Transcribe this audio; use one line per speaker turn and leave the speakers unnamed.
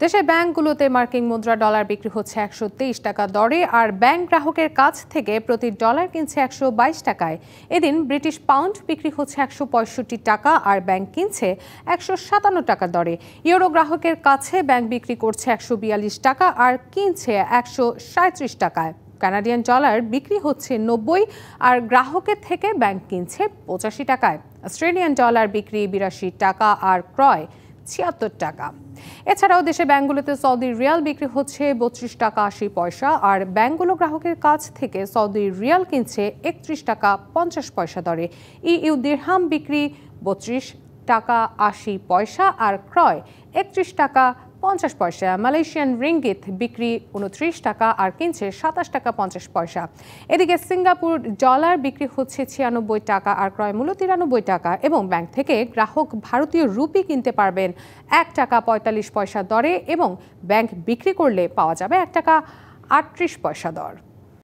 দেশে ব্যাংকগুলোতে মার্কিন মুদ্রা ডলার বিক্রি হচ্ছে 123 টাকা দরে, আর ব্যাংক গ্রাহকের কাছ থেকে প্রতি ডলার কিনছে 122 টাকায়। এদিন ব্রিটিশ পাউন্ড বিক্রি হচ্ছে 165 টাকা আর ব্যাংক কিনছে 157 টাকা দরে। ইউরো গ্রাহকের কাছে ব্যাংক বিক্রি করছে 142 টাকা আর কিনছে 137 টাকায়। কানাডিয়ান ডলার বিক্রি হচ্ছে 90 আর গ্রাহকের থেকে ব্যাংক কিনছে 85 টাকায়। অস্ট্রেলিয়ান ডলার বিক্রি 82 টাকা আর ক্রয় 76 টাকা। এছাড়াও দেশে ব্যাংকগুলোতে সৌদি রিয়াল বিক্রি হচ্ছে 32 টাকা 80 পয়সা আর ব্যাংকগুলো গ্রাহকের কাছ থেকে সৌদি রিয়াল কিনছে 31 টাকা 50 পয়সা দরে। ইইউ দিরহাম বিক্রি 32 টাকা 80 পয়সা আর ক্রয় 31 টাকা 50 পয়সা। মালয়েশিয়ান রিঙ্গিত বিক্রি 29 টাকা আর কিনছে 27 টাকা 50 পয়সা। এদিকে সিঙ্গাপুর ডলার বিক্রি হচ্ছে 96 টাকা আর ক্রয় মূল্য 93 টাকা এবং ব্যাংক থেকে গ্রাহক ভারতীয় রুপি কিনতে পারবেন 1 টাকা 45 পয়সা দরে এবং ব্যাংক বিক্রি করলে পাওয়া যাবে 1 টাকা 38 পয়সা দর।